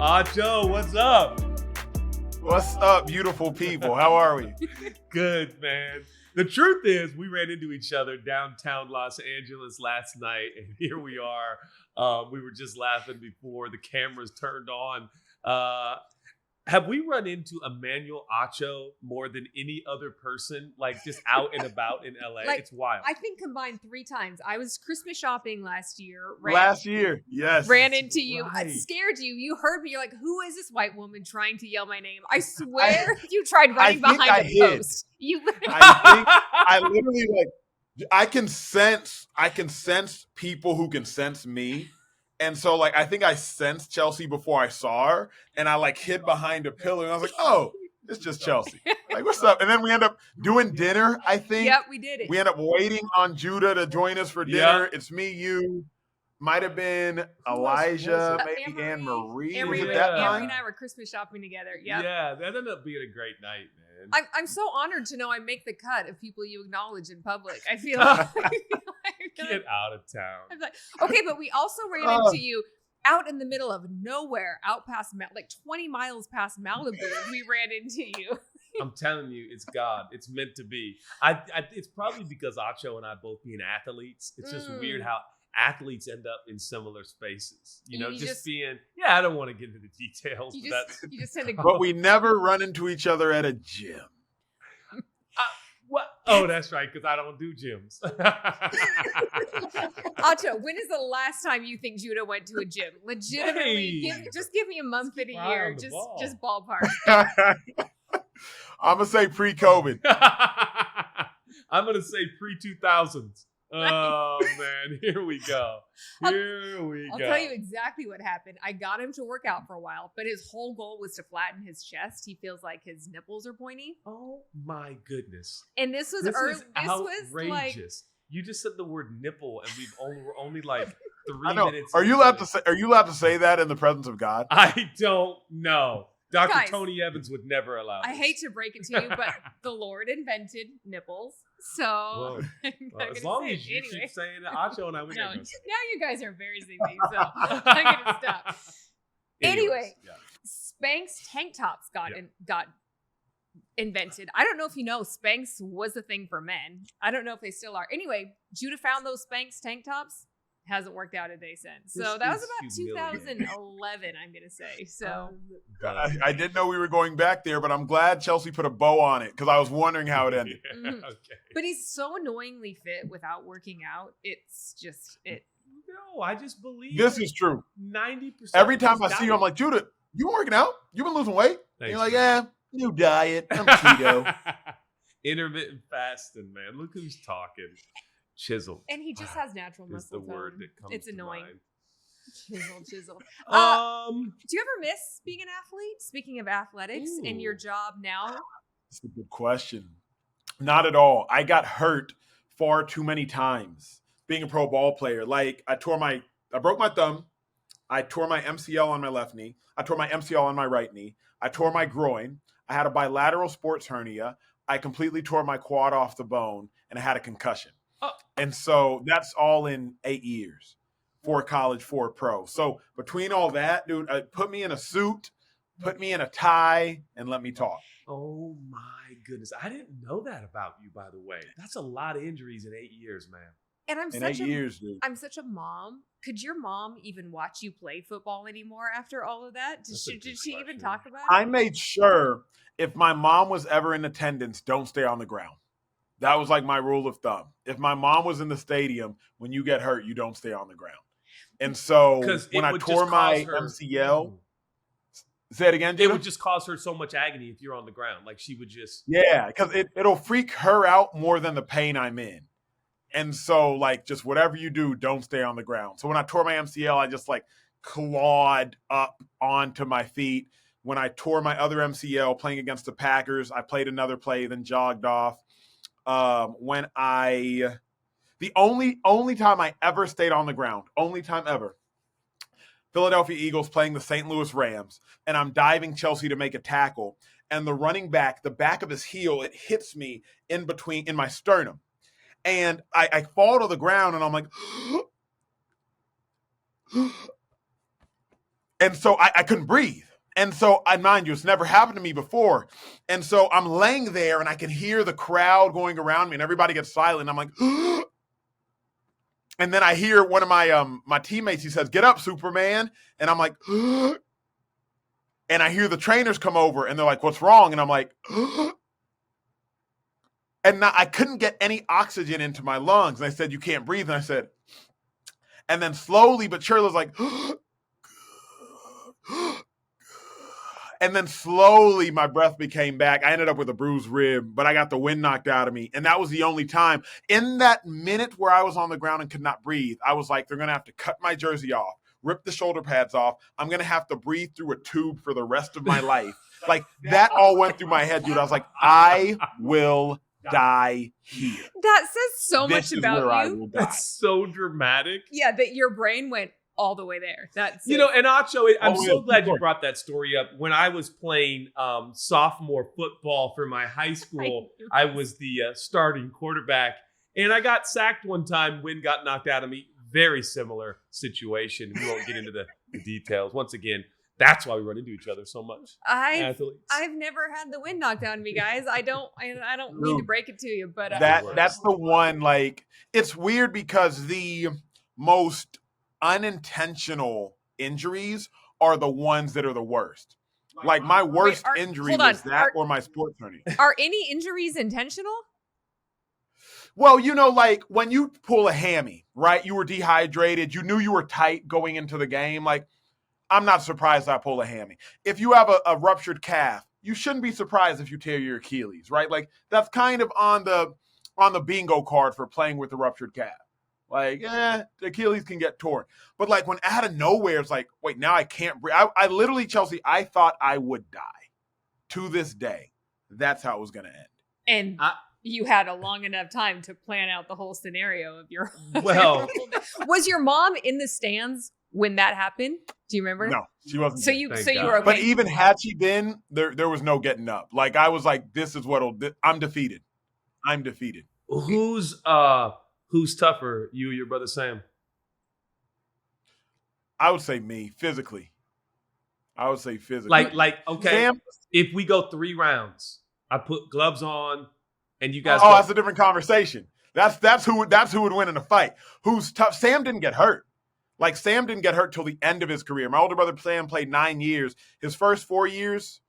Acho, what's up? What's up, beautiful people? How are we? Good, man. The truth is, we ran into each other downtown Los Angeles last night, and here we are. We were just laughing before the cameras turned on. Have we run into Emmanuel Acho more than any other person, like just out and about in LA? Like, it's wild. I think combined 3 times. I was Christmas shopping last year. Yes. Ran into you. Right. I scared you. You heard me. You're like, who is this white woman trying to yell my name? I swear you tried running behind a post. You I literally I can sense people who can sense me. And so, I think I sensed Chelsea before I saw her, and I, hid behind a pillar, and I was like, oh, it's just Chelsea. What's up? And then we end up doing dinner, I think. Yep, we did it. We end up waiting on Judah to join us for dinner. Yep. It's me, you, might have been Elijah, maybe Anne-Marie. Anne-Marie Was it that time? and I were Christmas shopping together. Yep. Yeah, that ended up being a great night, man. I'm so honored to know I make the cut of people you acknowledge in public. I feel like... Get out of town. I'm like, okay, but we also ran into you out in the middle of nowhere, out past 20 miles past Malibu. We ran into you. I'm telling you, it's God. It's meant to be. It's probably because Acho and I both being athletes. It's just weird how athletes end up in similar spaces. Just being. Yeah, I don't want to get into the details. You just tend to. But we never run into each other at a gym. What? Oh, that's right, because I don't do gyms. Acho, when is the last time you think Judah went to a gym? Legitimately, just give me a month in a year. Just ballpark. I'm going to say pre-COVID. I'm going to say pre-2000s. Oh, man. Here we go. I'll tell you exactly what happened. I got him to work out for a while, but his whole goal was to flatten his chest. He feels like his nipples are pointy. Oh, my goodness. And this was outrageous. You just said the word nipple, and we're only 3 minutes. Are you allowed to say that in the presence of God? I don't know. Dr. Guys, Tony Evans would never allow this. I hate to break it to you, but the Lord invented nipples. So as long as you keep saying it, Acho and I would never say it. Now you guys are embarrassing me, so I'm going to stop. Anyway, Spanx tank tops got invented. I don't know if you know, Spanx was a thing for men. I don't know if they still are. Anyway, Judah found those Spanx tank tops. Hasn't worked out a day since. So that was about 2011, I'm going to say. So I didn't know we were going back there, but I'm glad Chelsea put a bow on it because I was wondering how it ended. Okay. But he's so annoyingly fit without working out. It's just it. No, I just believe this is true. 90%. Every time I see you, I'm like, Judah, you been working out? You been losing weight? And you're like, yeah, new diet. I'm keto. Intermittent fasting, man. Look who's talking. Chisel. And he just has natural muscle tone. word that comes It's annoying. Mind. Chisel. Do you ever miss being an athlete? Speaking of athletics and your job now? That's a good question. Not at all. I got hurt far too many times being a pro ball player. I broke my thumb. I tore my MCL on my left knee. I tore my MCL on my right knee. I tore my groin. I had a bilateral sports hernia. I completely tore my quad off the bone, and I had a concussion. And so that's all in 8 years, 4 college, 4 pro. So between all that, dude, put me in a suit, put me in a tie, and let me talk. Oh, my goodness. I didn't know that about you, by the way. That's a lot of injuries in 8 years, man. And I'm dude. I'm such a mom. Could your mom even watch you play football anymore after all of that? Did she even talk about it? I made sure if my mom was ever in attendance, don't stay on the ground. That was my rule of thumb. If my mom was in the stadium, when you get hurt, you don't stay on the ground. And so when I tore my MCL, say it again, Judah? It would just cause her so much agony if you're on the ground. She would just... Yeah, because it'll freak her out more than the pain I'm in. And so, just whatever you do, don't stay on the ground. So when I tore my MCL, I just, clawed up onto my feet. When I tore my other MCL playing against the Packers, I played another play, then jogged off. The only time I ever stayed on the ground, only time ever, Philadelphia Eagles playing the St. Louis Rams, and I'm diving Chelsea to make a tackle, and the running back, the back of his heel, it hits me in my sternum. And I fall to the ground, and I'm like, And so I couldn't breathe. And so, I mind you, it's never happened to me before. And so I'm laying there and I can hear the crowd going around me and everybody gets silent. I'm like, and then I hear one of my teammates, he says, "Get up, Superman." And I'm like, and I hear the trainers come over and they're like, "What's wrong?" And I'm like, and now I couldn't get any oxygen into my lungs. And I said, "You can't breathe." And I said, and then slowly but surely was like, and then slowly my breath became back. I ended up with a bruised rib, but I got the wind knocked out of me. And that was the only time. In that minute where I was on the ground and could not breathe, I was like, they're going to have to cut my jersey off, rip the shoulder pads off. I'm going to have to breathe through a tube for the rest of my life. Like, that all went through my head, dude. I was like, I will die here. That says so This much is where I about you. will die. That's so dramatic. Yeah, that your brain went all the way there. That's You know, and Acho, I'm so glad you sure. brought that story up. When I was playing sophomore football for my high school, I was the starting quarterback, and I got sacked one time. Wind got knocked out of me. Very similar situation. We won't get into the details. Once again, that's why we run into each other so much. I've never had the wind knocked out of me, guys. I don't mean to break it to you, but that's the one. Like, it's weird because the most unintentional injuries are the ones that are the worst. Like, my worst injury was that or my sports hernia. Are any injuries intentional? Well, you know, like when you pull a hammy, right? You were dehydrated. You knew you were tight going into the game. Like, I'm not surprised I pull a hammy. If you have a ruptured calf, you shouldn't be surprised if you tear your Achilles, right? Like, that's kind of on the bingo card for playing with a ruptured calf. Like, the Achilles can get torn. But, like, when out of nowhere, it's like, wait, now I can't breathe. I literally, Chelsea, I thought I would die. To this day, that's how it was going to end. And you had a long enough time to plan out the whole scenario of your... Well... Was your mom in the stands when that happened? Do you remember? No, she wasn't. So you were okay. But even had she been, there was no getting up. Like, I was like, this is I'm defeated. I'm defeated. Who's tougher, you or your brother Sam? I would say me, physically. I would say physically. Like okay, Sam, if we go 3 rounds, I put gloves on, and you guys. That's a different conversation. That's who would win in a fight. Who's tough? Sam didn't get hurt. Like, Sam didn't get hurt till the end of his career. My older brother Sam played 9 years. His first 4 years,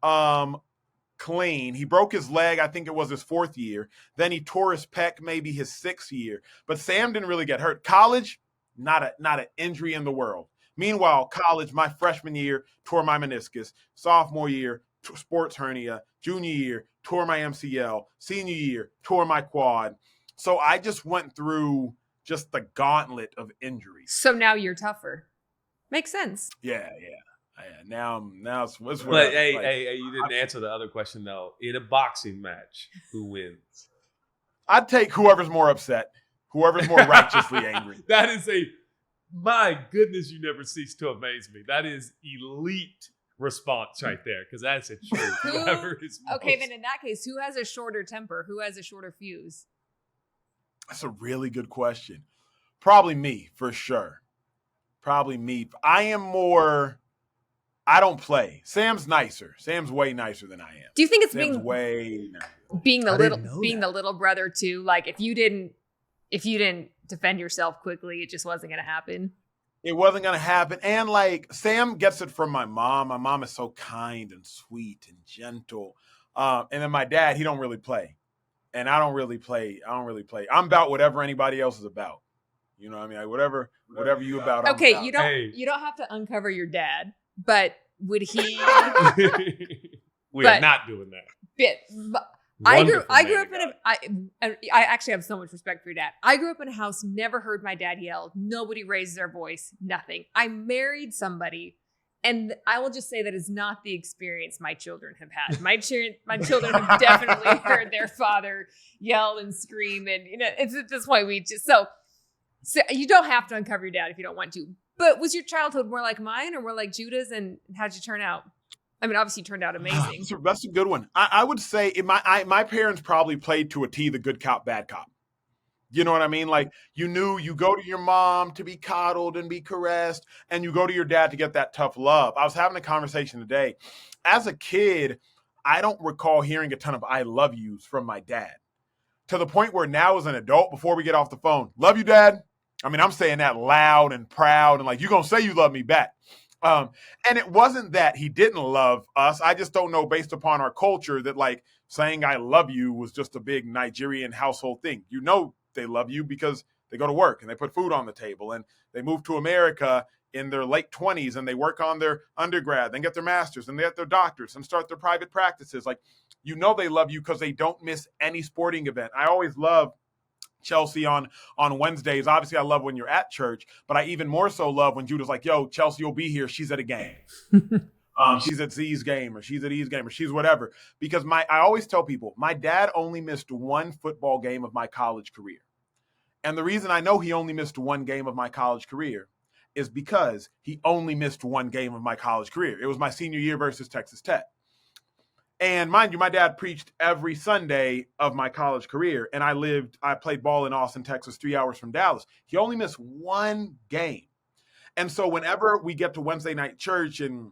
clean. He broke his leg, I think it was his 4th year. Then he tore his pec, maybe his 6th year. But Sam didn't really get hurt. College, not an injury in the world. Meanwhile, college, my freshman year, tore my meniscus. Sophomore year, sports hernia. Junior year, tore my MCL. Senior year, tore my quad. So I just went through just the gauntlet of injuries. So now you're tougher. Makes sense. Yeah. Now it's But hey, you didn't answer the other question though. In a boxing match, who wins? I'd take whoever's more upset, whoever's more righteously angry. That is my goodness, you never cease to amaze me. That is elite response right there, because that's a truth. Whoever is okay, then in that case, who has a shorter temper? Who has a shorter fuse? That's a really good question. Probably me, for sure. Probably me. I don't play. Sam's nicer. Sam's way nicer than I am. Do you think it's Sam's way nicer. being the little brother too? Like, if you didn't defend yourself quickly, it just wasn't going to happen. It wasn't going to happen. And like, Sam gets it from my mom. My mom is so kind and sweet and gentle. And then my dad, he don't really play. And I don't really play. I'm about whatever anybody else is about. You know what I mean? Like, whatever you about. Okay, I'm you about. you don't have to uncover your dad, but would he? We are not doing that. I grew up in I actually have so much respect for your dad. I grew up in a house, never heard my dad yell. Nobody raised their voice, nothing. I married somebody, and I will just say that is not the experience my children have had. My children have definitely heard their father yell and scream, and it's at this point we just so you don't have to uncover your dad if you don't want to. But was your childhood more like mine or more like Judah's, and how'd you turn out? I mean, obviously, you turned out amazing. That's a good one. I would say my parents probably played to a T the good cop, bad cop. You know what I mean? Like, you knew you go to your mom to be coddled and be caressed, and you go to your dad to get that tough love. I was having a conversation today. As a kid, I don't recall hearing a ton of I love yous from my dad, to the point where now as an adult, before we get off the phone, love you, dad. I mean, I'm saying that loud and proud and like, you're going to say you love me back. And it wasn't that he didn't love us. I just don't know, based upon our culture, that like saying I love you was just a big Nigerian household thing. You know, they love you because they go to work and they put food on the table, and they move to America in their late 20s and they work on their undergrad, then get their masters and they get their doctors and start their private practices. Like, you know, they love you because they don't miss any sporting event. I always love Chelsea on Wednesdays. Obviously, I love when you're at church, but I even more so love when Judah's like, yo, Chelsea will be here. She's at a game. She's at Z's game, or she's at E's game, or she's whatever. Because I always tell people, my dad only missed one football game of my college career. And the reason I know he only missed one game of my college career is because he only missed one game of my college career. It was my senior year versus Texas Tech. And mind you, my dad preached every Sunday of my college career. And I played ball in Austin, Texas, 3 hours from Dallas. He only missed one game. And so whenever we get to Wednesday night church and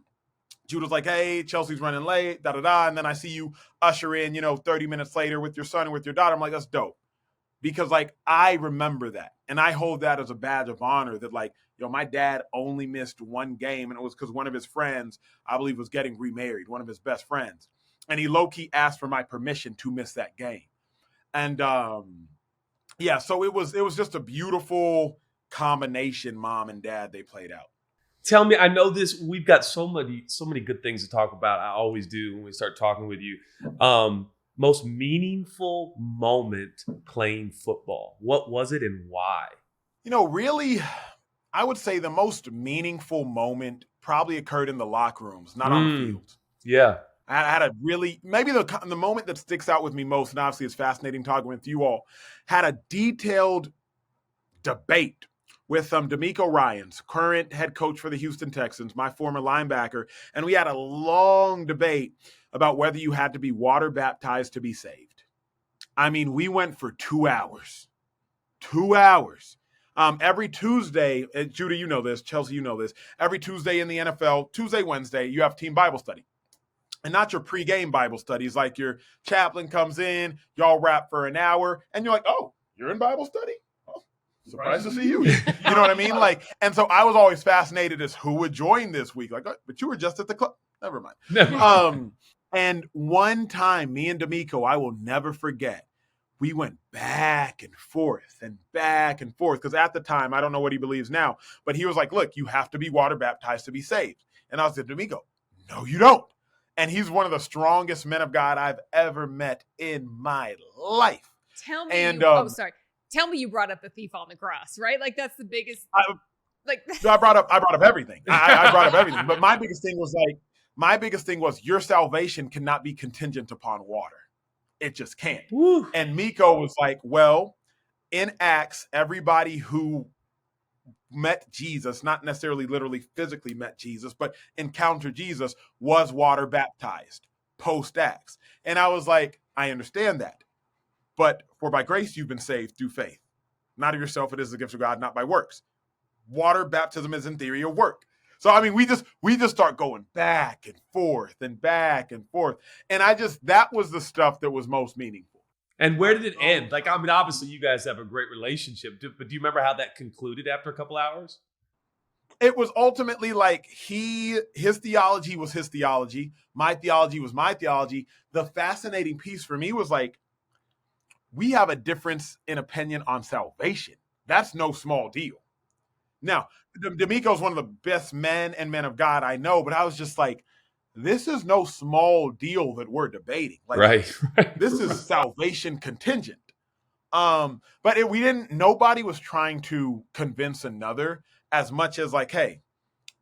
Judah's like, hey, Chelsea's running late, da-da-da. And then I see you usher in, 30 minutes later with your son and with your daughter. I'm like, that's dope. Because like, I remember that. And I hold that as a badge of honor that like, my dad only missed one game. And it was because one of his friends, I believe, was getting remarried, one of his best friends. And he low-key asked for my permission to miss that game. And so it was just a beautiful combination, mom and dad, they played out. Tell me, I know this, we've got so many good things to talk about. I always do when we start talking with you. Most meaningful moment playing football. What was it and why? Really, I would say the most meaningful moment probably occurred in the locker rooms, not on the field. Yeah. I had a really, maybe the moment that sticks out with me most, and obviously it's fascinating talking with you all, had a detailed debate with D'Amico Ryans, current head coach for the Houston Texans, my former linebacker, and we had a long debate about whether you had to be water baptized to be saved. I mean, we went for 2 hours. 2 hours. Every Tuesday, Judah, you know this, Chelsea, you know this, every Tuesday in the NFL, Tuesday, Wednesday, you have team Bible study. And not your pregame Bible studies, like your chaplain comes in, y'all rap for an hour, and you're like, oh, you're in Bible study? Oh, surprised to see you. You know what I mean? Like, and so I was always fascinated as who would join this week. Like, but you were just at the club. Never mind. And one time, me and D'Amico, I will never forget, we went back and forth. Because at the time, I don't know what he believes now, but he was like, look, you have to be water baptized to be saved. And I was like, D'Amico, no, you don't. And he's one of the strongest men of God I've ever met in my life. Tell me, Tell me you brought up the thief on the cross, right? Like, that's the biggest. I brought up everything. I brought up everything. But my biggest thing was your salvation cannot be contingent upon water. It just can't. Woo. And Miko was like, well, in Acts, everybody who met Jesus, not necessarily literally physically met Jesus, but encountered Jesus, was water baptized post-Acts. And I was like, I understand that. But for by grace you've been saved through faith. Not of yourself, it is the gift of God, not by works. Water baptism is in theory a work. So I mean, we just start going back and forth. And that was the stuff that was most meaningful. And where did it end? Like, I mean, obviously you guys have a great relationship, but do you remember how that concluded after a couple hours? It was ultimately like his theology was his theology. My theology was my theology. The fascinating piece for me was like, we have a difference in opinion on salvation. That's no small deal. Now, D'Amico's one of the best men and men of God I know, but I was just like, this is no small deal that we're debating. Like, right. This is salvation contingent. But nobody was trying to convince another as much as like, hey,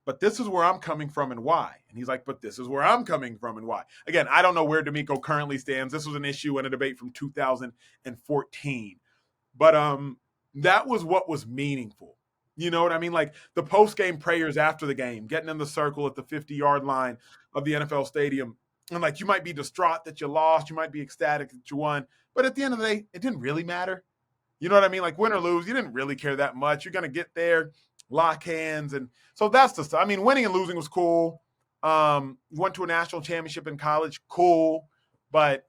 but this is where I'm coming from and why. And he's like, but this is where I'm coming from and why. Again, I don't know where D'Amico currently stands. This was an issue and a debate from 2014. But that was what was meaningful. You know what I mean? Like the post-game prayers after the game, getting in the circle at the 50-yard line of the NFL stadium. And like, you might be distraught that you lost. You might be ecstatic that you won. But at the end of the day, it didn't really matter. You know what I mean? Like win or lose, you didn't really care that much. You're gonna get there, lock hands, and so that's the stuff. I mean, winning and losing was cool. Went to a national championship in college, cool. But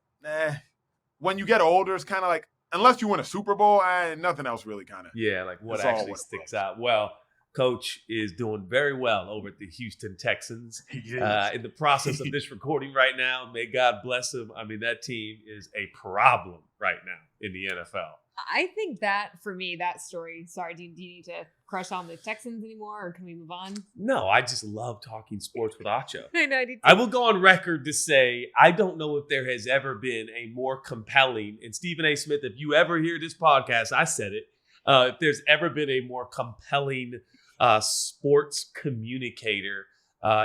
when you get older, it's kind of like unless you win a Super Bowl, nothing else really kind of. Yeah, like what actually sticks out. Well, Coach is doing very well over at the Houston Texans. In the process of this recording right now, may God bless him. I mean, that team is a problem right now in the NFL. I think that, for me, that story, sorry, do you need to crush on the Texans anymore, or can we move on? No, I just love talking sports with Acho. I know, I do too. I will go on record to say I don't know if there has ever been a more compelling, and Stephen A. Smith, if you ever hear this podcast, I said it, if there's ever been a more compelling sports communicator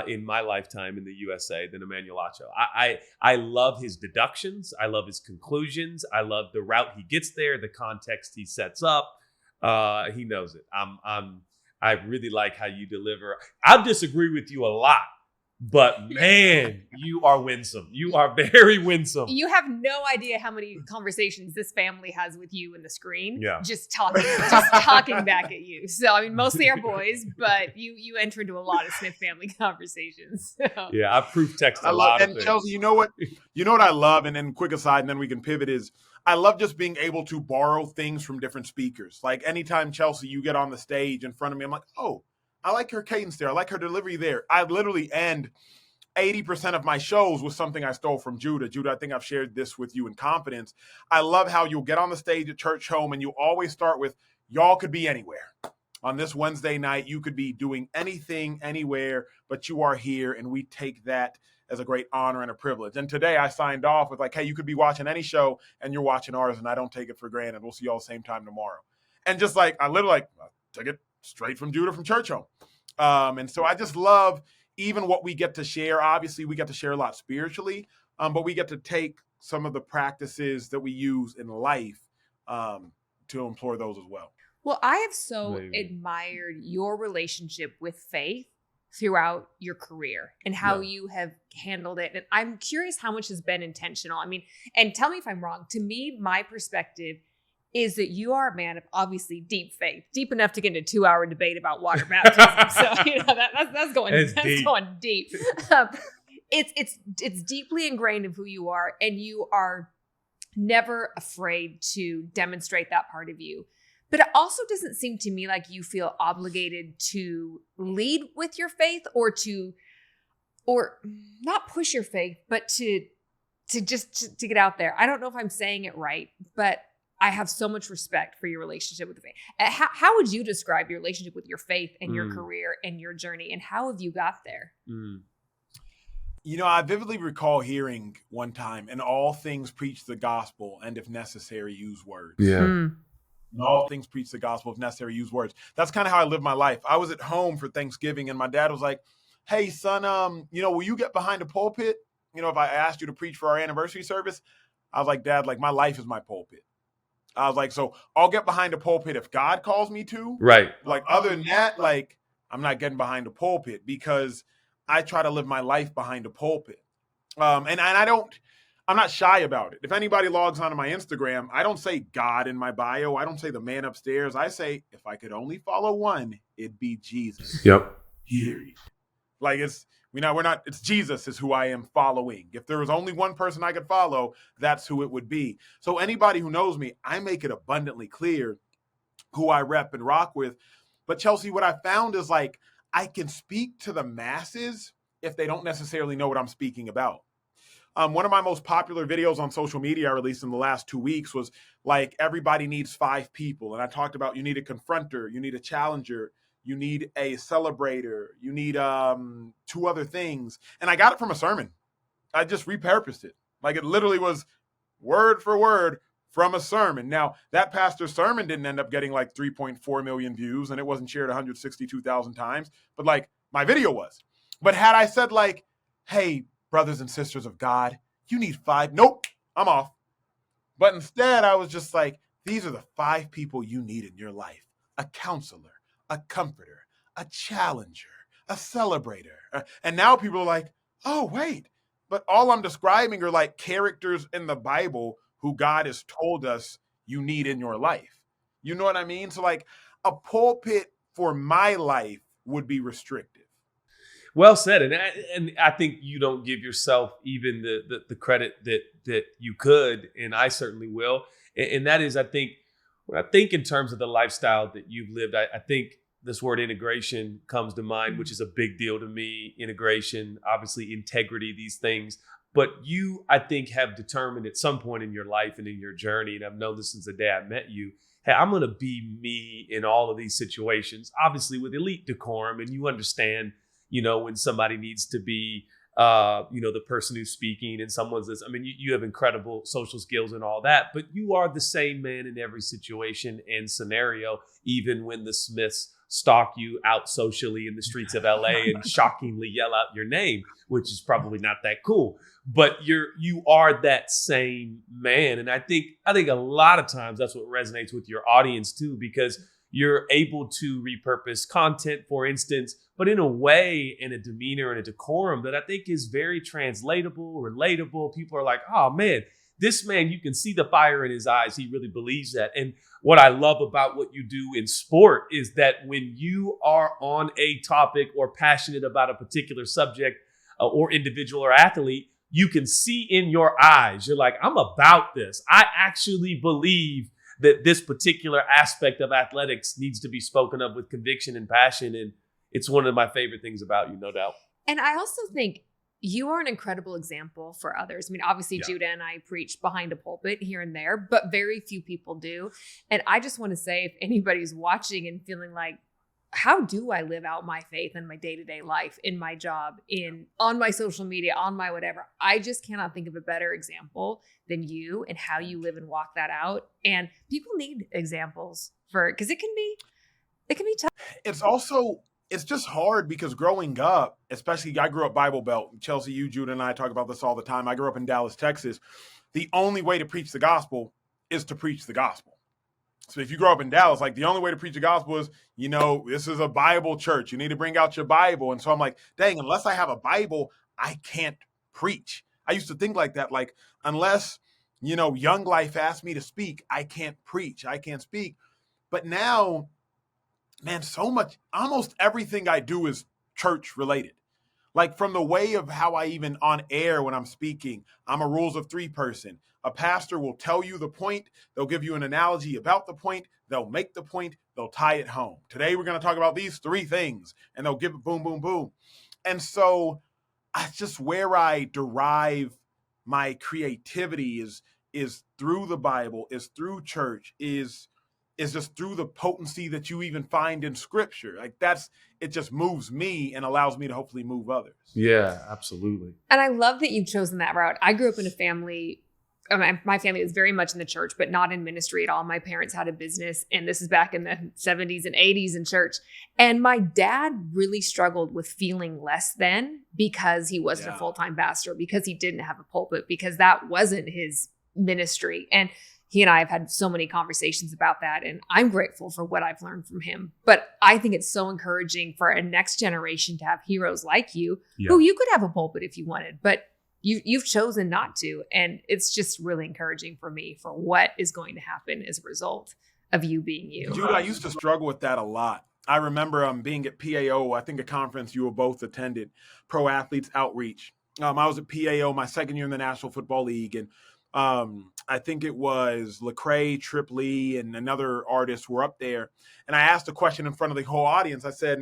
in my lifetime in the USA than Emmanuel Acho. I love his deductions. I love his conclusions. I love the route he gets there, the context he sets up. He knows it. I really like how you deliver. I disagree with you a lot, but man, you are winsome. You are very winsome. You have no idea how many conversations this family has with you in the screen. Yeah. Just talking back at you. So, I mean, mostly our boys, but you enter into a lot of Smith family conversations. So. Yeah, I proof text a lot of things. Chelsea, you know what I love, and then quick aside, and then we can pivot, is I love just being able to borrow things from different speakers. Like anytime, Chelsea, you get on the stage in front of me, I'm like, oh, I like her cadence there. I like her delivery there. I literally end 80% of my shows with something I stole from Judah. Judah, I think I've shared this with you in confidence. I love how you'll get on the stage at church home and you always start with, y'all could be anywhere. On this Wednesday night, you could be doing anything, anywhere, but you are here, and we take that as a great honor and a privilege. And today I signed off with like, hey, you could be watching any show and you're watching ours, and I don't take it for granted. We'll see y'all same time tomorrow. And just like, I literally took it straight from Judah from church home. And so I just love even what we get to share. Obviously, we get to share a lot spiritually, but we get to take some of the practices that we use in life to employ those as well. Well, I have so admired your relationship with faith throughout your career and how you have handled it. And I'm curious how much has been intentional. I mean, and tell me if I'm wrong. To me, my perspective is that you are a man of obviously deep faith, deep enough to get into a 2-hour debate about water baptism. So, you know, that's going deep. It's deeply ingrained of who you are, and you are never afraid to demonstrate that part of you. But it also doesn't seem to me like you feel obligated to lead with your faith or not push your faith, but to get out there. I don't know if I'm saying it right, but I have so much respect for your relationship with the faith. How would you describe your relationship with your faith and your career and your journey, and how have you got there? You know, I vividly recall hearing one time, in all things preach the gospel, and if necessary, use words. Yeah. In all things preach the gospel, if necessary, use words. That's kind of how I live my life. I was at home for Thanksgiving, and my dad was like, hey, son, will you get behind a pulpit? You know, if I asked you to preach for our anniversary service? I was like, Dad, like my life is my pulpit. I was like, so I'll get behind a pulpit if God calls me to. Right. Like other than that, like I'm not getting behind a pulpit because I try to live my life behind a pulpit. And I'm not shy about it. If anybody logs onto my Instagram, I don't say God in my bio. I don't say the man upstairs. I say, if I could only follow one, it'd be Jesus. Yep. Period. Like it's Jesus is who I am following. If there was only one person I could follow, that's who it would be. So anybody who knows me, I make it abundantly clear who I rep and rock with. But Chelsea, what I found is like, I can speak to the masses if they don't necessarily know what I'm speaking about. One of my most popular videos on social media I released in the last 2 weeks was like, everybody needs 5 people. And I talked about you need a confronter, you need a challenger, you need a celebrator, you need 2 other things. And I got it from a sermon. I just repurposed it. Like it literally was word for word from a sermon. Now, that pastor's sermon didn't end up getting like 3.4 million views, and it wasn't shared 162,000 times, but like my video was. But had I said like, hey, brothers and sisters of God, you need 5. Nope, I'm off. But instead, I was just like, these are the 5 people you need in your life. A counselor, a comforter, a challenger, a celebrator. And now people are like, oh, wait, but all I'm describing are like characters in the Bible who God has told us you need in your life. You know what I mean? So like a pulpit for my life would be restrictive. Well said, and I think you don't give yourself even the credit that you could, and I certainly will. And that is, I think, when I think in terms of the lifestyle that you've lived, I think this word integration comes to mind, which is a big deal to me. Integration, obviously, integrity, these things. But you, I think, have determined at some point in your life and in your journey, and I've known this since the day I met you. Hey, I'm going to be me in all of these situations, obviously with elite decorum, and you understand when somebody needs to be, the person who's speaking and someone says, I mean, you have incredible social skills and all that, but you are the same man in every situation and scenario, even when the Smiths stalk you out socially in the streets of LA and shockingly yell out your name, which is probably not that cool. But you are that same man. And I think a lot of times that's what resonates with your audience too, because you're able to repurpose content, for instance, but in a way, in a demeanor and a decorum that I think is very translatable, relatable. People are like, oh man, this man, you can see the fire in his eyes. He really believes that. And what I love about what you do in sport is that when you are on a topic or passionate about a particular subject or individual or athlete, you can see in your eyes, you're like, I'm about this. I actually believe that this particular aspect of athletics needs to be spoken of with conviction and passion. And it's one of my favorite things about you, no doubt. And I also think you are an incredible example for others. I mean, obviously, Judah and I preach behind a pulpit here and there, but very few people do. And I just want to say, if anybody's watching and feeling like, how do I live out my faith in my day-to-day life, in my job, on my social media, on my whatever? I just cannot think of a better example than you and how you live and walk that out. And people need examples because it can be tough. It's just hard because growing up, especially I grew up Bible Belt. Chelsea, you, Judah, and I talk about this all the time. I grew up in Dallas, Texas. The only way to preach the gospel is to preach the gospel. So if you grow up in Dallas, like the only way to preach the gospel is, this is a Bible church. You need to bring out your Bible. And so I'm like, dang, unless I have a Bible, I can't preach. I used to think like that, like unless, Young Life asked me to speak, I can't preach. I can't speak. But now, man, so much, almost everything I do is church related. Like from the way of how I even on air when I'm speaking, I'm a rules of three person. A pastor will tell you the point. They'll give you an analogy about the point. They'll make the point. They'll tie it home. Today, we're going to talk about these three things, and they'll give it boom, boom, boom. And so that's just where I derive my creativity is through the Bible, is through church, is just through the potency that you even find in scripture. Like it just moves me and allows me to hopefully move others. Yeah, absolutely. And I love that you've chosen that route. I grew up in a family, my family is very much in the church, but not in ministry at all. My parents had a business, and this is back in the 70s and 80s in church. And my dad really struggled with feeling less than because he wasn't a full-time pastor, because he didn't have a pulpit, because that wasn't his ministry. And he and I have had so many conversations about that, and I'm grateful for what I've learned from him. But I think it's so encouraging for a next generation to have heroes like you, who you could have a pulpit if you wanted, but you've chosen not to. And it's just really encouraging for me for what is going to happen as a result of you being you. Dude, I used to struggle with that a lot. I remember being at PAO, I think a conference you were both attended, Pro Athletes Outreach. I was at PAO my second year in the National Football League, and I think it was Lecrae, Trip Lee, and another artist were up there. And I asked a question in front of the whole audience. I said,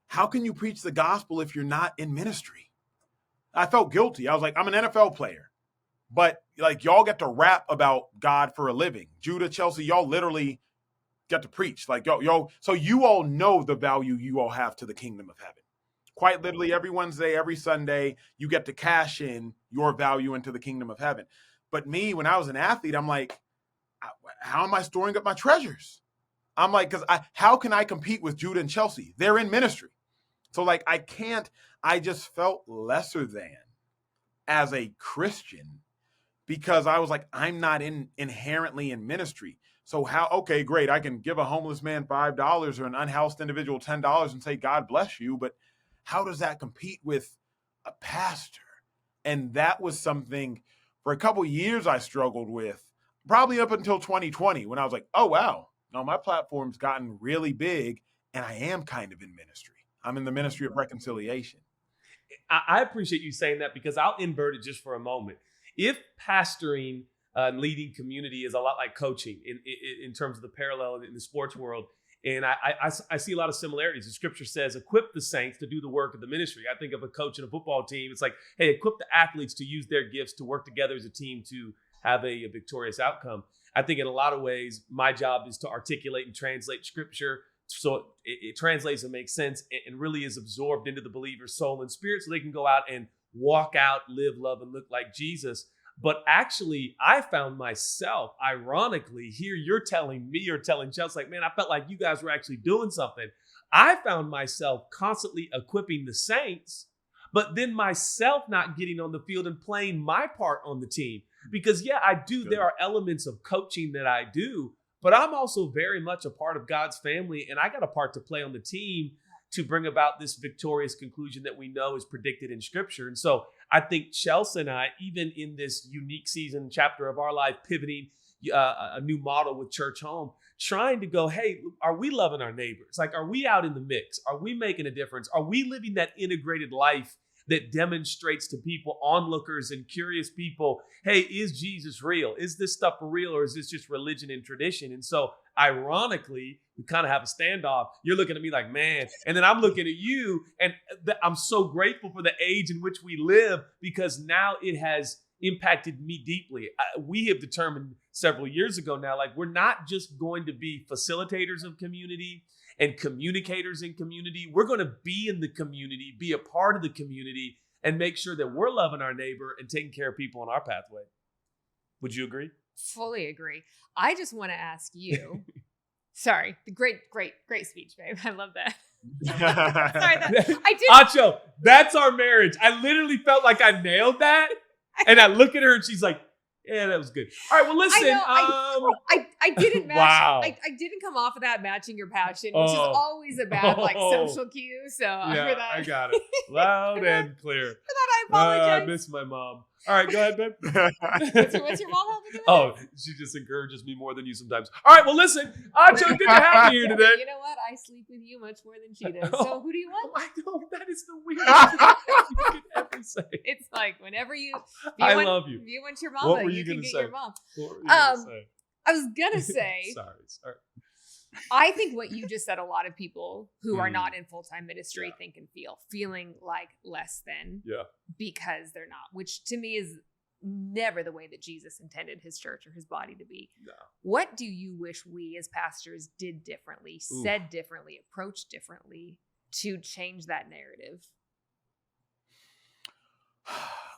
how can you preach the gospel if you're not in ministry? I felt guilty. I was like, I'm an NFL player, but like y'all get to rap about God for a living. Judah, Chelsea, y'all literally get to preach. Like yo, so you all know the value you all have to the kingdom of heaven. Quite literally every Wednesday, every Sunday, you get to cash in your value into the kingdom of heaven. But me, when I was an athlete, I'm like, how am I storing up my treasures? I'm like, how can I compete with Judah and Chelsea? They're in ministry. So like, I just felt lesser than as a Christian because I was like, I'm not inherently in ministry. So okay, great. I can give a homeless man $5 or an unhoused individual $10 and say, God bless you. But how does that compete with a pastor? And that was something for a couple of years I struggled with. probably up until 2020 when I was like, oh, wow, no, my platform's gotten really big and I am kind of in ministry. I'm in the ministry of reconciliation. I appreciate you saying that because I'll invert it just for a moment. If pastoring and leading community is a lot like coaching in terms of the parallel in the sports world, and I see a lot of similarities. The scripture says, equip the saints to do the work of the ministry. I think of a coach and a football team. It's like, hey, equip the athletes to use their gifts to work together as a team to have a victorious outcome. I think in a lot of ways, my job is to articulate and translate scripture so it translates and makes sense and really is absorbed into the believer's soul and spirit so they can go out and walk out, live, love, and look like Jesus. But actually, I found myself, ironically, here you're telling me, you're telling Chelsea, like, man, I felt like you guys were actually doing something. I found myself constantly equipping the saints, but then myself not getting on the field and playing my part on the team. Because, yeah, I do. Good. There are elements of coaching that I do, but I'm also very much a part of God's family, and I got a part to play on the team to bring about this victorious conclusion that we know is predicted in Scripture. And so I think Chelsea and I, even in this unique season chapter of our life, pivoting a new model with Church Home, trying to go, hey, are we loving our neighbors? Like, are we out in the mix? Are we making a difference? Are we living that integrated life that demonstrates to people, onlookers and curious people, hey, is Jesus real? Is this stuff for real, or is this just religion and tradition? And so ironically, we kind of have a standoff. You're looking at me like, man, and then I'm looking at you, and I'm so grateful for the age in which we live because now it has impacted me deeply. We have determined several years ago now, like, we're not just going to be facilitators of community and communicators in community. We're going to be in the community, be a part of the community, and make sure that we're loving our neighbor and taking care of people on our pathway. Would you agree? Fully agree. I just want to ask you, sorry, great speech, babe. I love that. Sorry, I did. Acho, that's our marriage. I literally felt like I nailed that. And I look at her and she's like, yeah, that was good. All right, well, listen. I didn't match. Wow. I didn't come off of that matching your passion, which is always a bad social cue. So yeah, for that, I got it loud and clear. For that, I apologize. I miss my mom. All right, go ahead, babe. What's your mom having to do? Oh, she just encourages me more than you sometimes. All right, well, listen, Acho, good to have you here today. You know what? I sleep with you much more than she does. So who do you want? I know, that is the weirdest thing you could ever say. It's like whenever you love you. If you want your mom, what were you can gonna get say? your mom. What were you gonna say? I was gonna say. Sorry. I think what you just said, a lot of people who are not in full-time ministry think and feeling like less than because they're not, which to me is never the way that Jesus intended his church or his body to be. No. What do you wish we as pastors did differently, said differently, approached differently to change that narrative?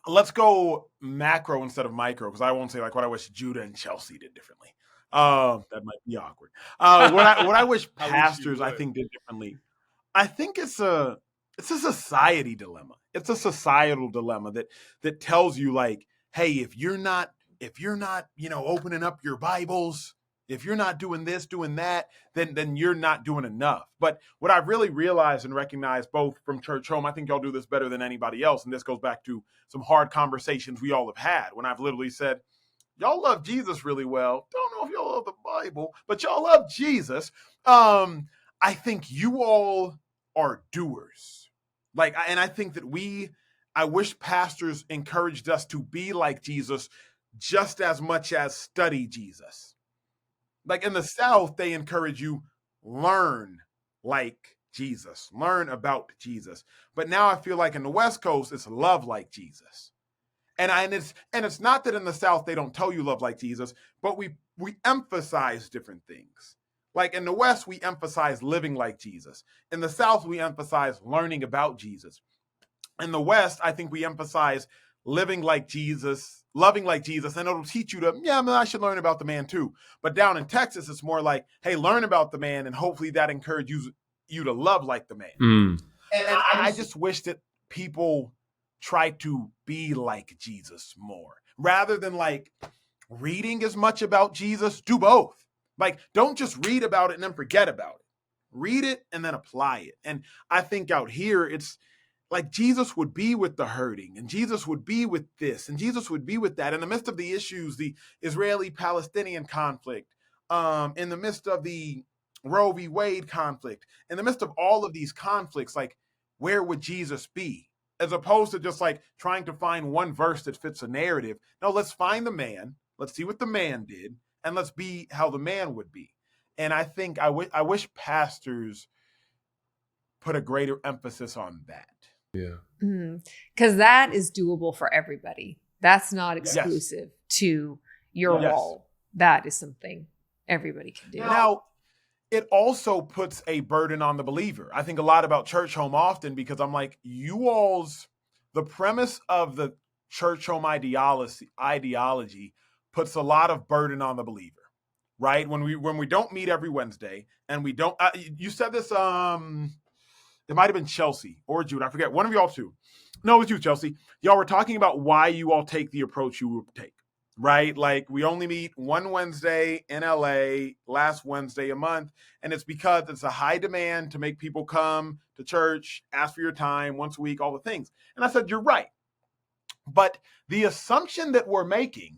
Let's go macro instead of micro, because I won't say like what I wish Judah and Chelsea did differently. That might be awkward. What I wish pastors I think did differently. I think it's a society dilemma. It's a societal dilemma that tells you like, hey, if you're not, opening up your Bibles, if you're not doing this, doing that, then you're not doing enough. But what I've really realized and recognized both from Church Home, I think y'all do this better than anybody else. And this goes back to some hard conversations we all have had when I've literally said, y'all love Jesus really well. Don't know if y'all love the Bible, but y'all love Jesus. I think you all are doers. And I think that I wish pastors encouraged us to be like Jesus just as much as study Jesus. Like in the South, they encourage you learn like Jesus, learn about Jesus. But now I feel like in the West Coast, it's love like Jesus. And it's not that in the South they don't tell you love like Jesus, but we emphasize different things. Like in the West, we emphasize living like Jesus. In the South, we emphasize learning about Jesus. In the West, I think we emphasize living like Jesus, loving like Jesus, and it'll teach you I should learn about the man too. But down in Texas, it's more like, hey, learn about the man, and hopefully that encourages you to love like the man. And I just wish that people try to be like Jesus more. Rather than like reading as much about Jesus, do both. Like, don't just read about it and then forget about it. Read it and then apply it. And I think out here, like Jesus would be with the hurting, and Jesus would be with this, and Jesus would be with that in the midst of the issues, the Israeli-Palestinian conflict, in the midst of the Roe v. Wade conflict, in the midst of all of these conflicts, like where would Jesus be? As opposed to just like trying to find one verse that fits a narrative. No, let's find the man. Let's see what the man did, and let's be how the man would be. And I think I wish pastors put a greater emphasis on that. Yeah. Because that is doable for everybody. That's not exclusive to your role. That is something everybody can do. Now, it also puts a burden on the believer. I think a lot about church home often because I'm like, the premise of the church home ideology puts a lot of burden on the believer, right? When we don't meet every Wednesday and we don't, you said this, it might've been Chelsea or Jude. I forget, one of y'all two. No, it was you, Chelsea. Y'all were talking about why you all take the approach you take. Right? Like we only meet one Wednesday in LA, last Wednesday a month. And it's because it's a high demand to make people come to church, ask for your time once a week, all the things. And I said, you're right. But the assumption that we're making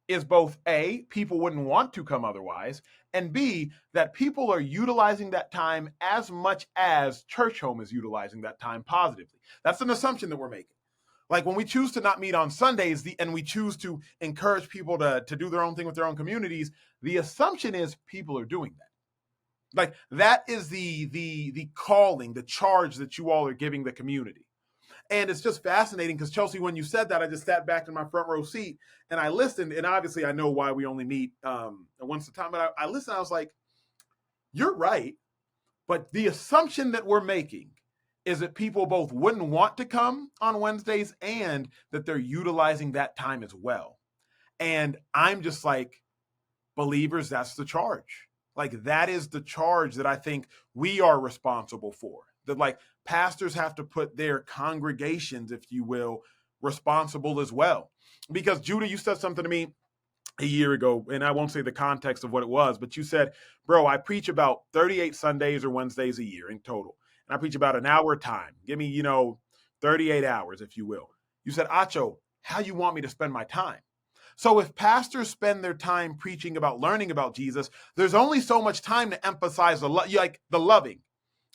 is both A, people wouldn't want to come otherwise, and B, that people are utilizing that time as much as church home is utilizing that time positively. That's an assumption that we're making. Like when we choose to not meet on Sundays and we choose to encourage people to do their own thing with their own communities, the assumption is people are doing that. Like that is the calling, the charge that you all are giving the community. And it's just fascinating because Chelsea, when you said that, I just sat back in my front row seat and I listened. And obviously I know why we only meet once a time, but I listened. I was like, you're right. But the assumption that we're making is that people both wouldn't want to come on Wednesdays and that they're utilizing that time as well. And I'm just like, believers, that's the charge. Like that is the charge that I think we are responsible for. That like pastors have to put their congregations, if you will, responsible as well. Because Judah, you said something to me a year ago, and I won't say the context of what it was, but you said, bro, I preach about 38 Sundays or Wednesdays a year in total. I preach about an hour a time. Give me, 38 hours, if you will. You said, Acho, how you want me to spend my time? So if pastors spend their time preaching about learning about Jesus, there's only so much time to emphasize the loving.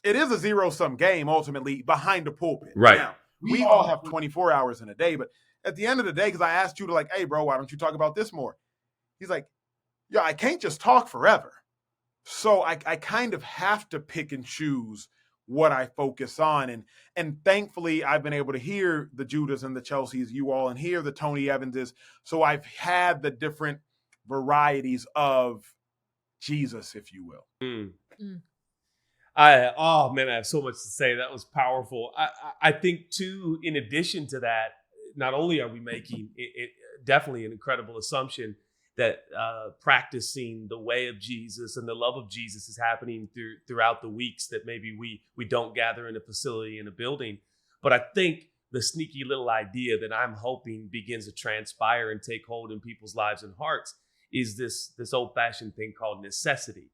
It is a zero-sum game, ultimately, behind the pulpit. Right. Now, we all have 24 hours in a day, but at the end of the day, because I asked you to like, hey, bro, why don't you talk about this more? He's like, yeah, I can't just talk forever. So I kind of have to pick and choose what I focus on. And thankfully, I've been able to hear the Judas and the Chelseas, you all, and hear the Tony Evanses. So I've had the different varieties of Jesus, if you will. I have so much to say. That was powerful. I think, too, in addition to that, not only are we making it definitely an incredible assumption that practicing the way of Jesus and the love of Jesus is happening throughout the weeks that maybe we don't gather in a facility, in a building. But I think the sneaky little idea that I'm hoping begins to transpire and take hold in people's lives and hearts is this old-fashioned thing called necessity.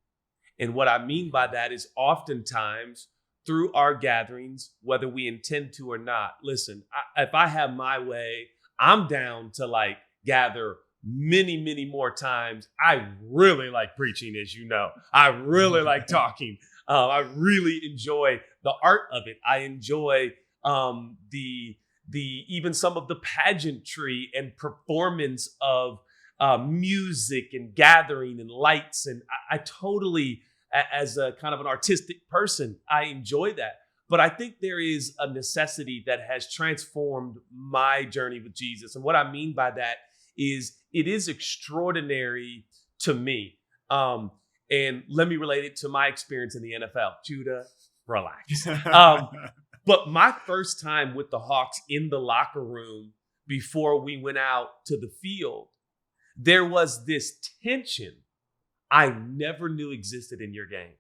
And what I mean by that is oftentimes through our gatherings, whether we intend to or not, listen, if I have my way, I'm down to like gather many, many more times. I really like preaching, as you know. I really like talking. I really enjoy the art of it. I enjoy the even some of the pageantry and performance of music and gathering and lights. And I totally, as a kind of an artistic person, I enjoy that. But I think there is a necessity that has transformed my journey with Jesus. And what I mean by that is it is extraordinary to me. And let me relate it to my experience in the NFL. Judah, relax. But my first time with the Hawks in the locker room before we went out to the field, there was this tension I never knew existed in your game.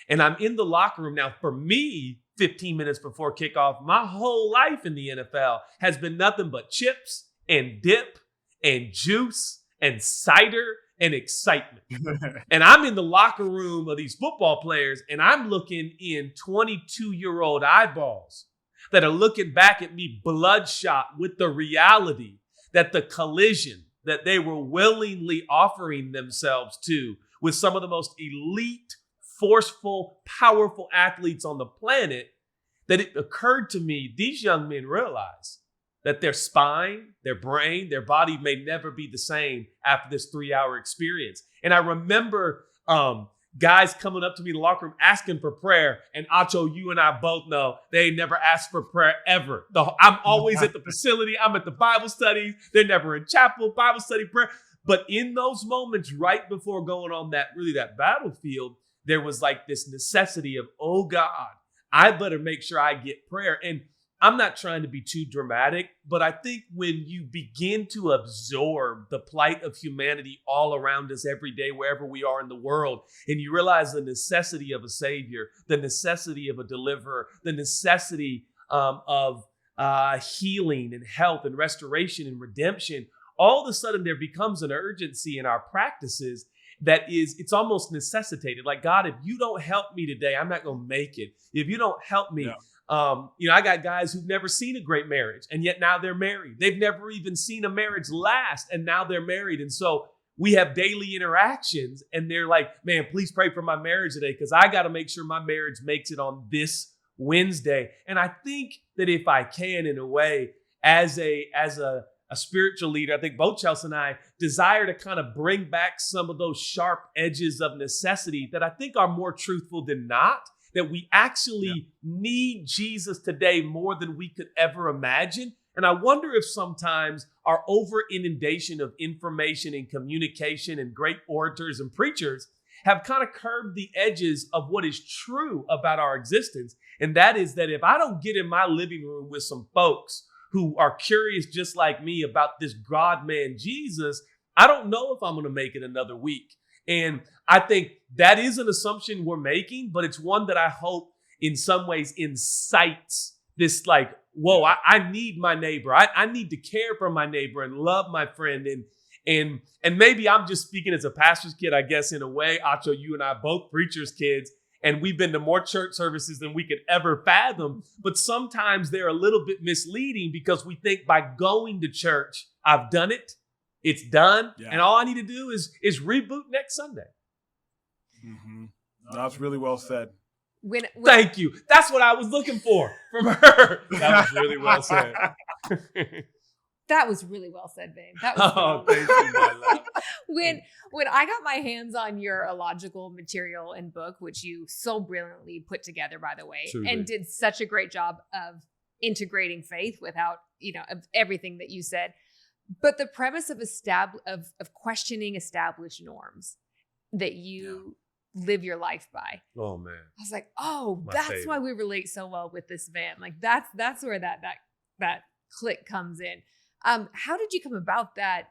And I'm in the locker room now. For me, 15 minutes before kickoff, my whole life in the NFL has been nothing but chips and dip and juice and cider and excitement. And I'm in the locker room of these football players and I'm looking in 22-year-old eyeballs that are looking back at me bloodshot with the reality that the collision that they were willingly offering themselves to with some of the most elite, forceful, powerful athletes on the planet, that it occurred to me, these young men realize that their spine, their brain, their body may never be the same after this 3-hour experience. And I remember guys coming up to me in the locker room asking for prayer. And Acho, you and I both know they never asked for prayer ever. I'm always at the facility. I'm at the Bible studies. They're never in chapel, Bible study, prayer. But in those moments right before going on that battlefield, there was like this necessity of, oh God, I better make sure I get prayer. And I'm not trying to be too dramatic, but I think when you begin to absorb the plight of humanity all around us every day, wherever we are in the world, and you realize the necessity of a savior, the necessity of a deliverer, the necessity of healing and health and restoration and redemption, all of a sudden there becomes an urgency in our practices it's almost necessitated. Like, God, if you don't help me today, I'm not going to make it. If you don't help me, I got guys who've never seen a great marriage, and yet now they're married. They've never even seen a marriage last, and now they're married. And so we have daily interactions, and they're like, man, please pray for my marriage today, because I got to make sure my marriage makes it on this Wednesday. And I think that if I can, in a way, as a spiritual leader, I think both Chelsea and I desire to kind of bring back some of those sharp edges of necessity that I think are more truthful than not, that we actually need Jesus today more than we could ever imagine. And I wonder if sometimes our over inundation of information and communication and great orators and preachers have kind of curbed the edges of what is true about our existence. And that is that if I don't get in my living room with some folks who are curious just like me about this God man Jesus, I don't know if I'm going to make it another week. And I think that is an assumption we're making, but it's one that I hope in some ways incites this like, whoa, I need my neighbor. I need to care for my neighbor and love my friend. And maybe I'm just speaking as a pastor's kid, I guess, in a way. Acho, you and I both preachers' kids. And we've been to more church services than we could ever fathom. But sometimes they're a little bit misleading because we think by going to church, I've done it, it's done. Yeah. And all I need to do is reboot next Sunday. Mm-hmm. That's really well said. Thank you. That's what I was looking for from her. That was really well said. That was really well said, babe. That was thank you, my love. When I got my hands on your illogical material and book, which you so brilliantly put together, by the way, Truly. And did such a great job of integrating faith without, of everything that you said. But the premise of questioning established norms that you live your life by. Oh man. I was like, that's why we relate so well with this man. Like that's where that click comes in. How did you come about that?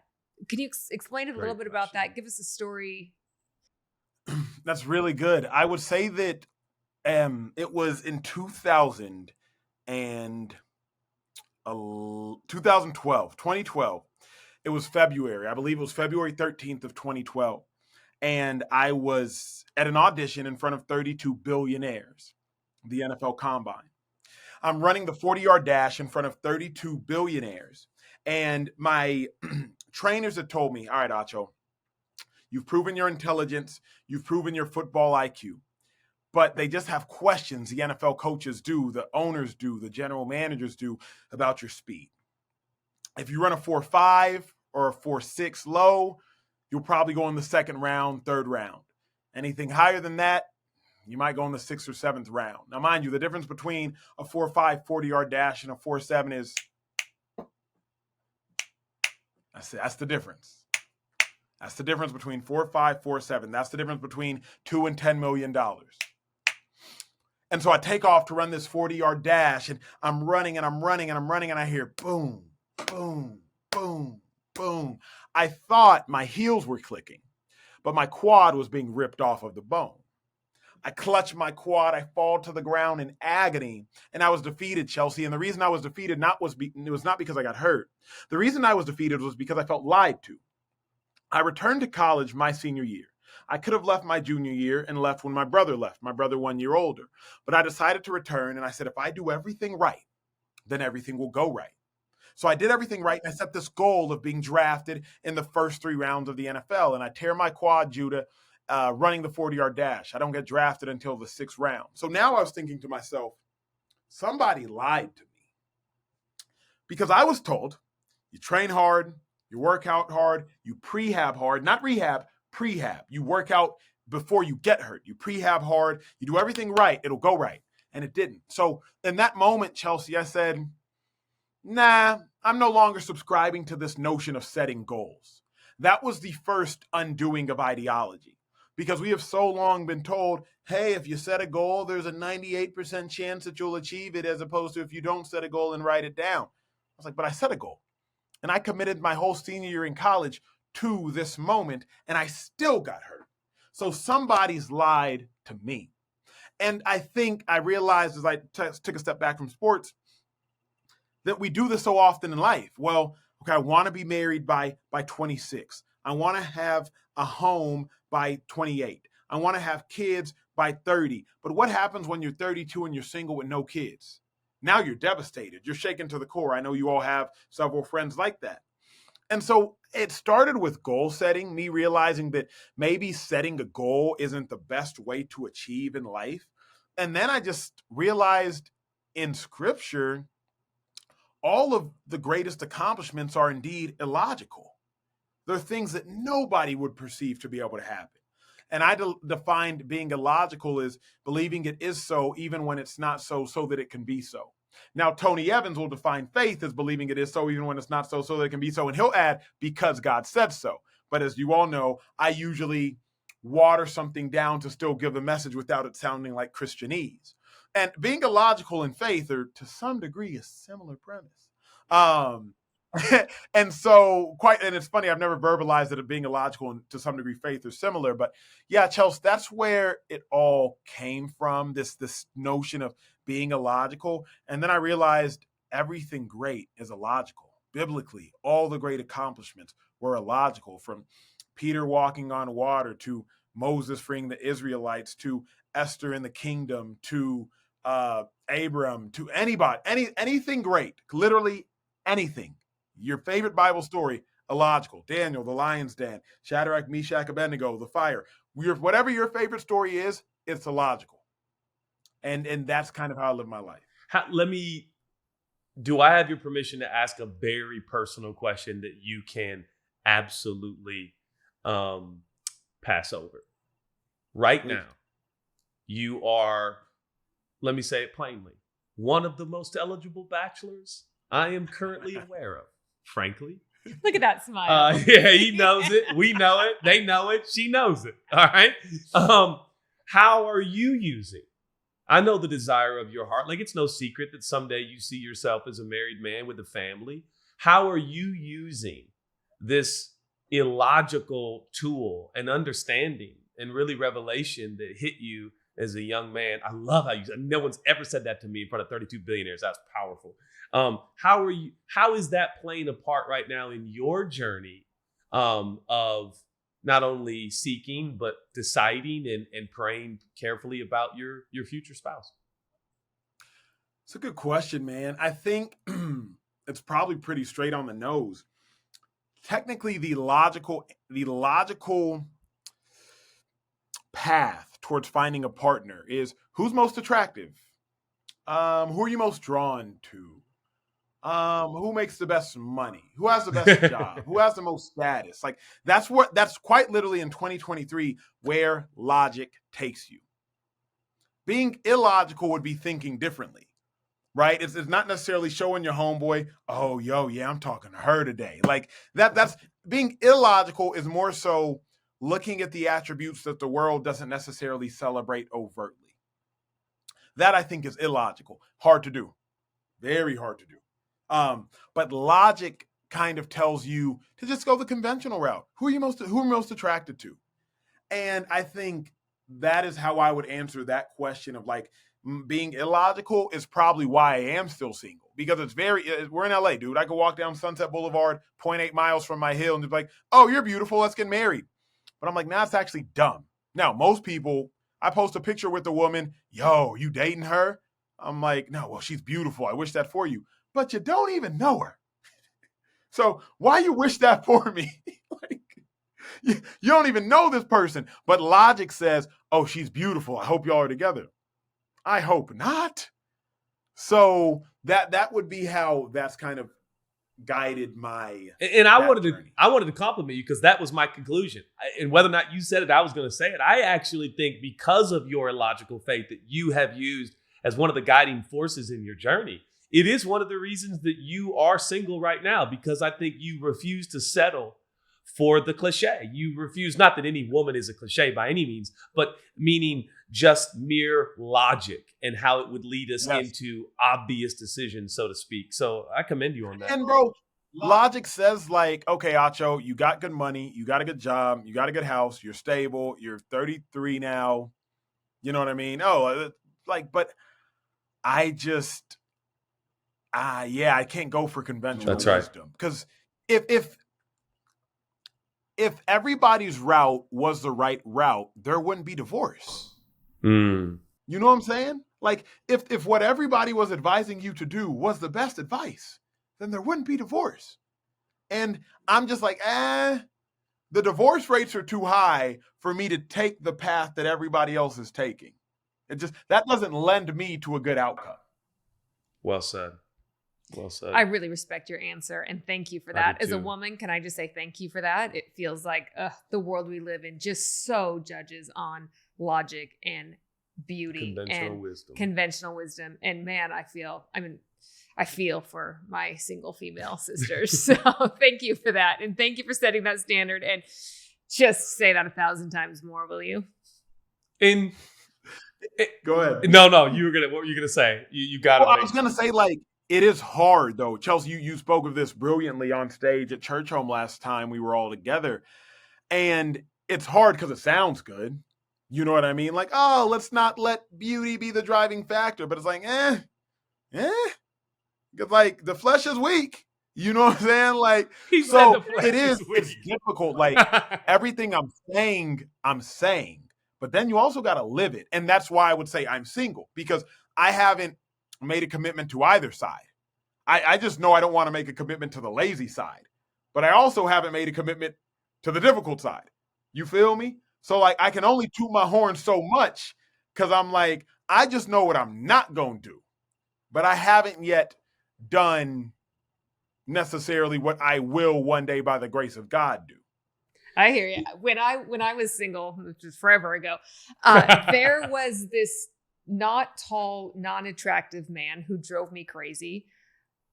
Can you explain a little bit about that? Give us a story. That's really good. I would say that it was in 2012. It was February. I believe it was February 13th of 2012. And I was at an audition in front of 32 billionaires, the NFL Combine. I'm running the 40-yard dash in front of 32 billionaires. And my trainers had told me, all right, Acho, you've proven your intelligence. You've proven your football IQ. But they just have questions the NFL coaches do, the owners do, the general managers do about your speed. If you run a 4.5 or a 4.6 low, you'll probably go in the second round, third round. Anything higher than that, you might go in the 6th or 7th round. Now, mind you, the difference between a 4.5 40-yard dash and a 4.7 is that's the difference. That's the difference between 4.5, 4.7. That's the difference between $2 and $10 million. And so I take off to run this 40-yard dash, and I'm running, and I hear boom, boom, boom, boom. I thought my heels were clicking, but my quad was being ripped off of the bone. I clutch my quad, I fall to the ground in agony, and I was defeated, Chelsea. And the reason I was defeated it was not because I got hurt. The reason I was defeated was because I felt lied to. I returned to college my senior year. I could have left my junior year and left when my brother left, my brother 1 year older. But I decided to return, and I said, if I do everything right, then everything will go right. So I did everything right, and I set this goal of being drafted in the first 3 rounds of the NFL, and I tear my quad, Judah, running the 40-yard dash. I don't get drafted until the 6th round. So now I was thinking to myself, somebody lied to me, because I was told you train hard, you work out hard, you prehab hard, not rehab, prehab. You work out before you get hurt. You prehab hard, you do everything right, it'll go right. And it didn't. So in that moment, Chelsea, I said, nah, I'm no longer subscribing to this notion of setting goals. That was the first undoing of ideology, because we have so long been told, hey, if you set a goal, there's a 98% chance that you'll achieve it, as opposed to if you don't set a goal and write it down. I was like, but I set a goal. And I committed my whole senior year in college to this moment, and I still got hurt. So somebody's lied to me. And I think I realized as I took a step back from sports that we do this so often in life. Well, okay, I want to be married by 26. I want to have a home by 28. I want to have kids by 30. But what happens when you're 32 and you're single with no kids? Now you're devastated. You're shaken to the core. I know you all have several friends like that. And so it started with goal setting, me realizing that maybe setting a goal isn't the best way to achieve in life. And then I just realized in scripture, all of the greatest accomplishments are indeed illogical. They're things that nobody would perceive to be able to happen. And I defined being illogical as believing it is so even when it's not so, so that it can be so. Now, Tony Evans will define faith as believing it is so even when it's not so, so that it can be so. And he'll add, because God said so. But as you all know, I usually water something down to still give the message without it sounding like Christianese. And being illogical and faith are, to some degree, a similar premise. And so, and it's funny, I've never verbalized that being illogical and to some degree faith are similar. But yeah, Chelsea, that's where it all came from, this notion of being illogical. And then I realized everything great is illogical. Biblically, all the great accomplishments were illogical, from Peter walking on water to Moses freeing the Israelites to Esther in the kingdom to Abram to anybody, anything great, literally anything. Your favorite Bible story, illogical. Daniel, the lion's den, Shadrach, Meshach, Abednego, the fire. Whatever your favorite story is, it's illogical. And that's kind of how I live my life. Do I have your permission to ask a very personal question that you can absolutely pass over? Right now, you are, let me say it plainly, one of the most eligible bachelors I am currently aware of, frankly. Look at that smile. Yeah, he knows it. We know it. They know it. She knows it. All right. How are you using? I know the desire of your heart. Like, it's no secret that someday you see yourself as a married man with a family. How are you using this illogical tool and understanding and really revelation that hit you as a young man? I love how you said, no one's ever said that to me in front of 32 billionaires. That's powerful. How is that playing a part right now in your journey of not only seeking, but deciding and praying carefully about your future spouse? It's a good question, man. I think it's probably pretty straight on the nose. Technically, the logical path towards finding a partner is who's most attractive, who are you most drawn to, who makes the best money, who has the best job, who has the most status. Like, that's quite literally in 2023 where logic takes you. Being illogical would be thinking differently, right? It's not necessarily showing your homeboy, oh, yeah, I'm talking to her today. Like, that's being illogical is more so looking at the attributes that the world doesn't necessarily celebrate overtly. That, I think, is illogical. Hard to do. Very hard to do. But logic kind of tells you to just go the conventional route. Who are most attracted to? And I think that is how I would answer that question of, like, being illogical is probably why I am still single, because we're in LA, dude. I could walk down Sunset Boulevard, 0.8 miles from my hill, and just be like, oh, you're beautiful, let's get married. But I'm like, nah, it's actually dumb. Now, most people, I post a picture with a woman, yo, you dating her? I'm like, no, well, she's beautiful. I wish that for you. But you don't even know her. So why you wish that for me? Like, you don't even know this person. But logic says, oh, she's beautiful. I hope y'all are together. I hope not. So that would be how that's kind of guided my and I wanted journey. to compliment you because that was my conclusion. And whether or not you said it, I was going to say it. I actually think because of your illogical faith that you have used as one of the guiding forces in your journey, it is one of the reasons that you are single right now, because I think you refuse to settle for the cliche. You refuse, not that any woman is a cliche by any means, but meaning just mere logic and how it would lead us into obvious decisions, so to speak. So I commend you on that. And bro, logic says like, okay, Acho, you got good money, you got a good job, you got a good house, you're stable, you're 33 now. You know what I mean? Oh, like, but I just, I can't go for conventional wisdom. Because if everybody's route was the right route, there wouldn't be divorce. You know what I'm saying? Like, if what everybody was advising you to do was the best advice, then there wouldn't be divorce. And I'm just like, the divorce rates are too high for me to take the path that everybody else is taking. That doesn't lend me to a good outcome. Well said. Well said. I really respect your answer and thank you for that. As a woman, can I just say thank you for that? It feels like the world we live in just so judges on logic and beauty and conventional wisdom. And man, I feel for my single female sisters. So thank you for that. And thank you for setting that standard. And just say that 1,000 times more, will you? Go ahead. No, what were you gonna say? You got it. I was gonna say, like, it is hard though. Chelsea, you spoke of this brilliantly on stage at Church Home last time we were all together. And it's hard because it sounds good. You know what I mean? Like, oh, let's not let beauty be the driving factor. But it's like, because like the flesh is weak. You know what I'm saying? Like, so it's difficult. Like everything I'm saying. But then you also got to live it. And that's why I would say I'm single, because I haven't made a commitment to either side. I just know I don't want to make a commitment to the lazy side. But I also haven't made a commitment to the difficult side. You feel me? So like I can only toot my horn so much because I'm like, I just know what I'm not going to do. But I haven't yet done necessarily what I will one day by the grace of God do. I hear you. When I was single, which was forever ago, there was this not tall, non-attractive man who drove me crazy.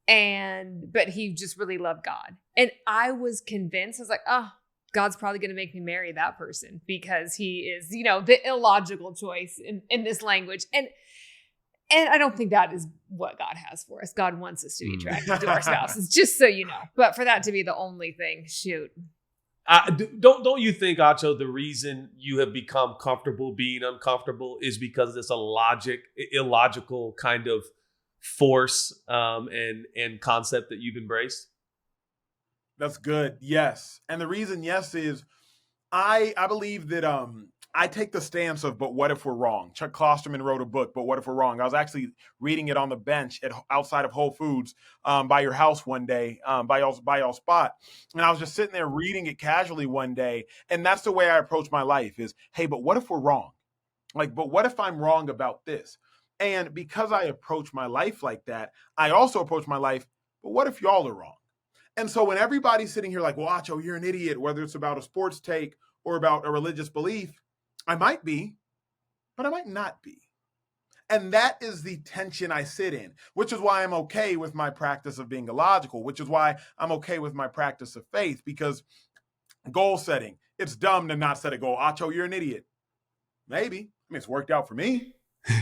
But he just really loved God. And I was convinced, I was like, oh, God's probably going to make me marry that person because he is, the illogical choice in this language. And I don't think that is what God has for us. God wants us to be attracted to our spouses, just so you know. But for that to be the only thing, shoot. Don't you think, Acho, the reason you have become comfortable being uncomfortable is because it's a illogical kind of force and concept that you've embraced? That's good. Yes. And the reason yes is I believe that I take the stance of, but what if we're wrong? Chuck Klosterman wrote a book, But What If We're Wrong? I was actually reading it on the bench outside of Whole Foods by your house one day, by y'all spot. And I was just sitting there reading it casually one day. And that's the way I approach my life is, hey, but what if we're wrong? Like, but what if I'm wrong about this? And because I approach my life like that, I also approach my life, but what if y'all are wrong? And so when everybody's sitting here like, well, Acho, you're an idiot, whether it's about a sports take or about a religious belief, I might be, but I might not be. And that is the tension I sit in, which is why I'm okay with my practice of being illogical, which is why I'm okay with my practice of faith, because goal setting, it's dumb to not set a goal. Acho, you're an idiot. Maybe. I mean, it's worked out for me.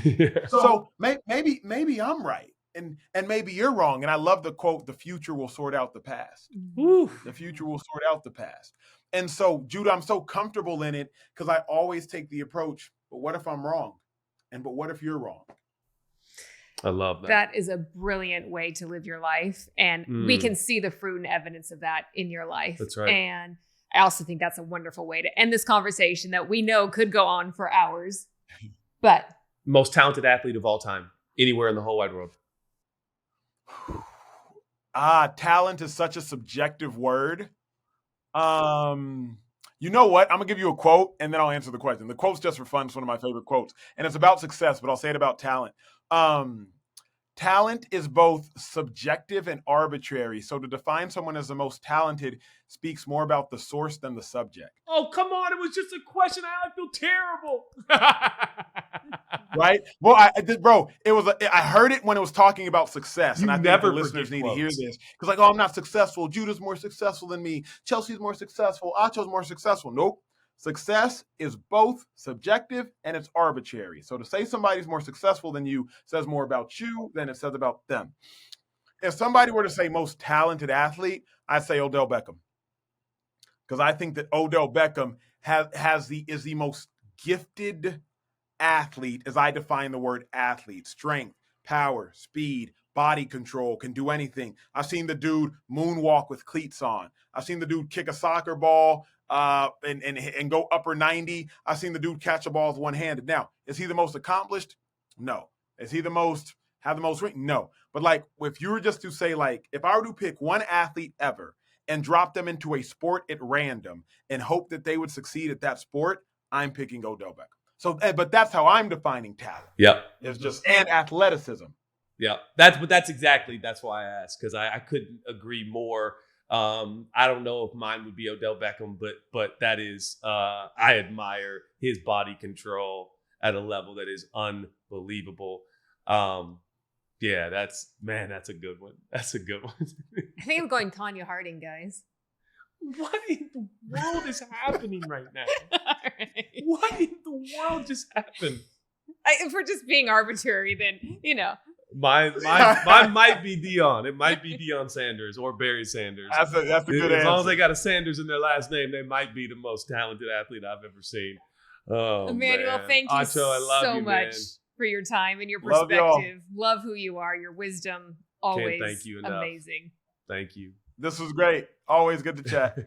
Yeah. So maybe I'm right. And maybe you're wrong. And I love the quote, the future will sort out the past. Ooh. The future will sort out the past. And so, Judah, I'm so comfortable in it because I always take the approach, but what if I'm wrong? And but what if you're wrong? I love that. That is a brilliant way to live your life. And we can see the fruit and evidence of that in your life. That's right. And I also think that's a wonderful way to end this conversation that we know could go on for hours. But most talented athlete of all time. anywhere in the whole wide world? Talent is such a subjective word. You know what? I'm gonna give you a quote and then I'll answer the question. The quote's just for fun. It's one of my favorite quotes, and it's about success, but I'll say it about talent. Talent is both subjective and arbitrary. So to define someone as the most talented speaks more about the source than the subject. Oh, come on. It was just a question. I feel terrible. Right? Well, I heard it when it was talking about success. And I think the listeners need to hear this. Because like, oh, I'm not successful. Judah's more successful than me. Chelsea's more successful. Acho's more successful. Nope. Success is both subjective and it's arbitrary. So to say somebody's more successful than you says more about you than it says about them. If somebody were to say most talented athlete, I'd say Odell Beckham. Because I think that Odell Beckham is the most gifted athlete as I define the word athlete. Strength, power, speed, body control, can do anything. I've seen the dude moonwalk with cleats on. I've seen the dude kick a soccer ball and go upper 90. I've seen the dude catch a ball with one-handed. Now, is he the most accomplished? No. Is he have the most ring? No. But like, if you were just to say, like, if I were to pick one athlete ever and drop them into a sport at random and hope that they would succeed at that sport, I'm picking Odell Beckham. So, but that's how I'm defining talent. Yeah. It's just, and athleticism. Yeah. That's why I asked, because I couldn't agree more. I don't know if mine would be Odell Beckham, but that is, I admire his body control at a level that is unbelievable. Yeah, that's a good one. That's a good one. I think I'm going Tanya Harding, guys. What in the world is happening right now? Right. What in the world just happened? If we're just being arbitrary, then, Mine might be Dion. It might be Deion Sanders or Barry Sanders. That's a good answer. As long as they got a Sanders in their last name, they might be the most talented athlete I've ever seen. Oh, Emmanuel, thank you so much for your time and your perspective. Love who you are. Your wisdom, always Can't thank you enough. Amazing. Thank you. This was great. Always good to chat.